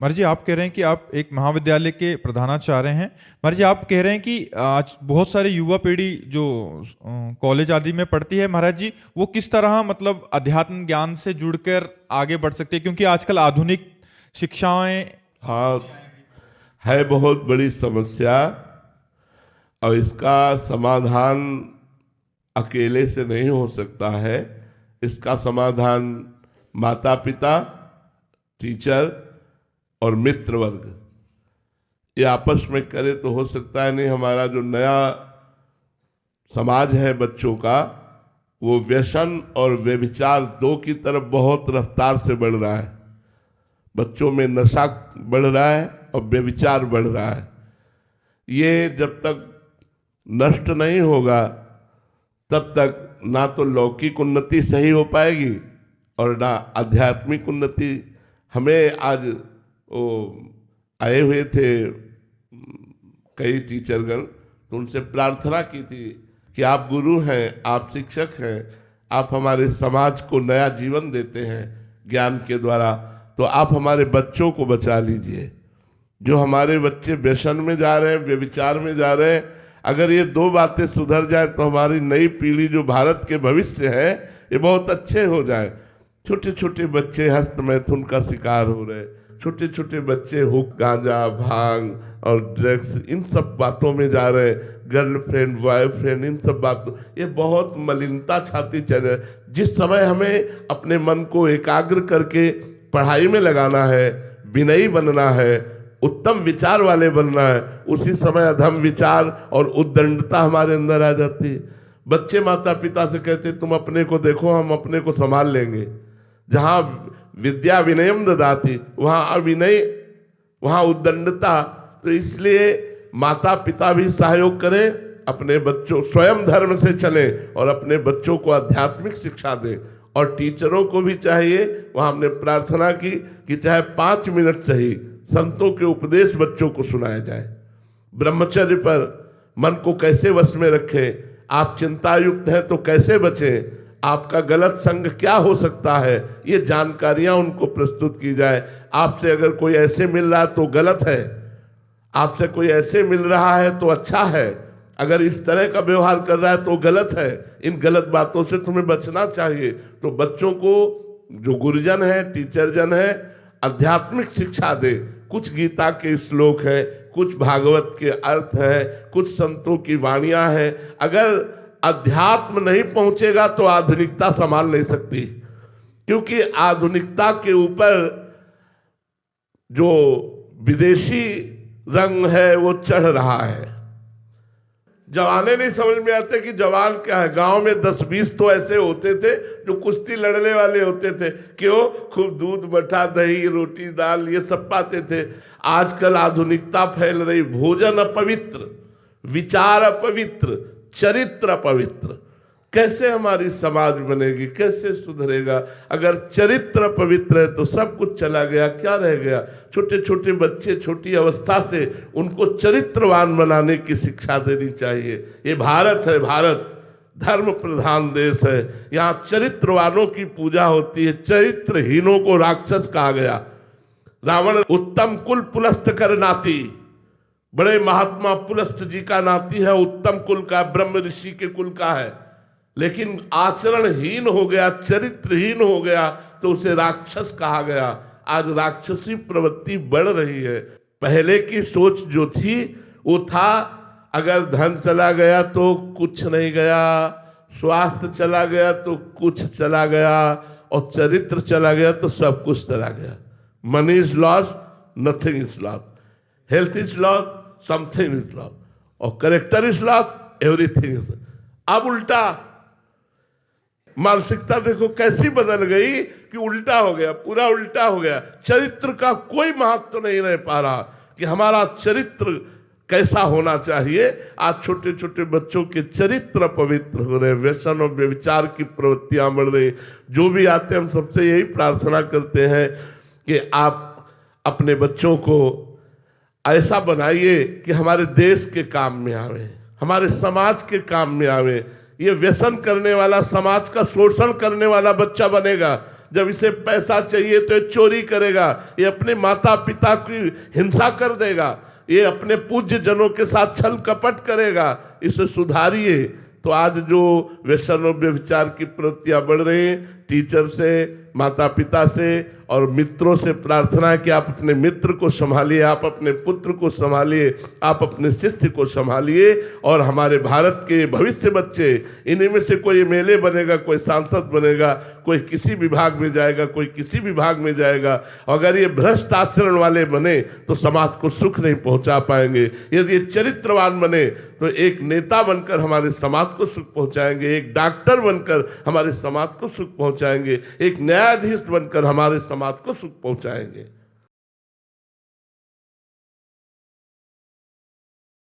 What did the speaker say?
महाराज जी, आप कह रहे हैं कि आप एक महाविद्यालय के प्रधानाचार्य हैं। महाराज जी, आप कह रहे हैं कि आज बहुत सारे युवा पीढ़ी जो कॉलेज आदि में पढ़ती है, महाराज जी, वो किस तरह मतलब अध्यात्म ज्ञान से जुड़कर आगे बढ़ सकते हैं, क्योंकि आजकल आधुनिक शिक्षाएं। हाँ, है बहुत बड़ी समस्या और इसका समाधान अकेले से नहीं हो सकता है। इसका समाधान माता पिता, टीचर और मित्र वर्ग ये आपस में करे तो हो सकता है। नहीं, हमारा जो नया समाज है बच्चों का, वो व्यसन और व्यभिचार दो की तरफ बहुत रफ्तार से बढ़ रहा है। बच्चों में नशा बढ़ रहा है और व्यभिचार बढ़ रहा है। ये जब तक नष्ट नहीं होगा तब तक ना तो लौकिक उन्नति सही हो पाएगी और ना आध्यात्मिक उन्नति। हमें आज वो आए हुए थे कई टीचरगण, तो उनसे प्रार्थना की थी कि आप गुरु हैं, आप शिक्षक हैं, आप हमारे समाज को नया जीवन देते हैं ज्ञान के द्वारा, तो आप हमारे बच्चों को बचा लीजिए। जो हमारे बच्चे व्यसन में जा रहे हैं, व्यभिचार में जा रहे हैं, अगर ये दो बातें सुधर जाए तो हमारी नई पीढ़ी जो भारत के भविष्य है ये बहुत अच्छे हो जाए। छोटे छोटे बच्चे हस्त मैथुन का शिकार हो रहे, छोटे छोटे बच्चे हुक, गांजा, भांग और ड्रग्स, इन सब बातों में जा रहे, गर्लफ्रेंड, बॉयफ्रेंड, इन सब बातों, ये बहुत मलिनता छाती चले। जिस समय हमें अपने मन को एकाग्र करके पढ़ाई में लगाना है, विनयी बनना है, उत्तम विचार वाले बनना है, उसी समय अधम विचार और उद्दंडता हमारे अंदर आ जाती है। बच्चे माता पिता से कहते तुम अपने को देखो, हम अपने को संभाल लेंगे। जहाँ विद्या विनयम ददाति, वहाँ अविनय, वहाँ उद्दंडता। तो इसलिए माता पिता भी सहयोग करें, अपने बच्चों स्वयं धर्म से चलें और अपने बच्चों को आध्यात्मिक शिक्षा दें। और टीचरों को भी चाहिए, वहाँ हमने प्रार्थना की कि चाहे 5 मिनट सही संतों के उपदेश बच्चों को सुनाया जाए। ब्रह्मचर्य पर मन को कैसे वश में रखें, आप चिंतायुक्त हैं तो कैसे बचें, आपका गलत संग क्या हो सकता है, ये जानकारियां उनको प्रस्तुत की जाए। आपसे अगर कोई ऐसे मिल रहा है तो गलत है, आपसे कोई ऐसे मिल रहा है तो अच्छा है, अगर इस तरह का व्यवहार कर रहा है तो गलत है, इन गलत बातों से तुम्हें बचना चाहिए। तो बच्चों को जो गुरुजन है, टीचर जन है, आध्यात्मिक शिक्षा दे। कुछ गीता के श्लोक हैं, कुछ भागवत के अर्थ हैं, कुछ संतों की वाणियां हैं। अगर अध्यात्म नहीं पहुंचेगा तो आधुनिकता संभाल नहीं सकती, क्योंकि आधुनिकता के ऊपर जो विदेशी रंग है वो चढ़ रहा है। जवाने नहीं समझ में आते कि जवान क्या है। गांव में 10-20 तो ऐसे होते थे जो कुश्ती लड़ने वाले होते थे। क्यों? खूब दूध, मठा, दही, रोटी, दाल ये सब पाते थे। आजकल आधुनिकता फैल रही, भोजन अपवित्र, विचार अपवित्र, चरित्र अपवित्र। कैसे हमारी समाज बनेगी, कैसे सुधरेगा? अगर चरित्र पवित्र है तो सब कुछ चला गया, क्या रह गया? छोटे छोटे बच्चे छोटी अवस्था से उनको चरित्रवान बनाने की शिक्षा देनी चाहिए। ये भारत है, भारत धर्म प्रधान देश है, यहाँ चरित्रवानों की पूजा होती है, चरित्रहीनों को राक्षस कहा गया। रावण उत्तम कुल पुलस्त कर नाती, बड़े महात्मा पुलस्त जी का नाती है, उत्तम कुल का, ब्रह्म ऋषि के कुल का है, लेकिन आचरणहीन हो गया, चरित्रहीन हो गया तो उसे राक्षस कहा गया। आज राक्षसी प्रवृत्ति बढ़ रही है। पहले की सोच जो थी वो था, अगर धन चला गया तो कुछ नहीं गया, स्वास्थ्य चला गया तो कुछ चला गया, और चरित्र चला गया तो सब कुछ चला गया। Money is lost, nothing is lost, health is lost, something is lost, और character is lost, everything is. अब उल्टा मानसिकता देखो कैसी बदल गई कि उल्टा हो गया, पूरा उल्टा हो गया। चरित्र का कोई महत्व नहीं रह पा रहा कि हमारा चरित्र कैसा होना चाहिए। आज छोटे छोटे बच्चों के चरित्र पवित्र हो रहे, व्यसन और व्यभिचार की प्रवृत्तियां बढ़ रही। जो भी आते हम सबसे यही प्रार्थना करते हैं कि आप अपने बच्चों को ऐसा बनाइए कि हमारे देश के काम में आवे, हमारे समाज के काम में आवे। ये व्यसन करने वाला, समाज का शोषण करने वाला बच्चा बनेगा। जब इसे पैसा चाहिए तो ये चोरी करेगा, ये अपने माता पिता की हिंसा कर देगा, ये अपने पूज्य जनों के साथ छल कपट करेगा, इसे सुधारिए। तो आज जो व्यसन और व्यभिचार की प्रवृत्तियां बढ़ रही हैं, टीचर से, माता पिता से और मित्रों से प्रार्थना है कि आप अपने मित्र को संभालिए, आप अपने पुत्र को संभालिए, आप अपने शिष्य को संभालिए। और हमारे भारत के भविष्य बच्चे, इन्हीं में से कोई एमएलए बनेगा, कोई सांसद बनेगा, कोई किसी विभाग में जाएगा, कोई किसी विभाग में जाएगा। अगर ये भ्रष्ट आचरण वाले बने तो समाज को सुख नहीं पहुंचा पाएंगे। यदि ये चरित्रवान बने तो एक नेता बनकर हमारे समाज को सुख पहुंचाएंगे, एक डॉक्टर बनकर हमारे समाज को सुख पहुंचाएंगे, एक न्यायाधीश बनकर हमारे समाज को सुख पहुंचाएंगे।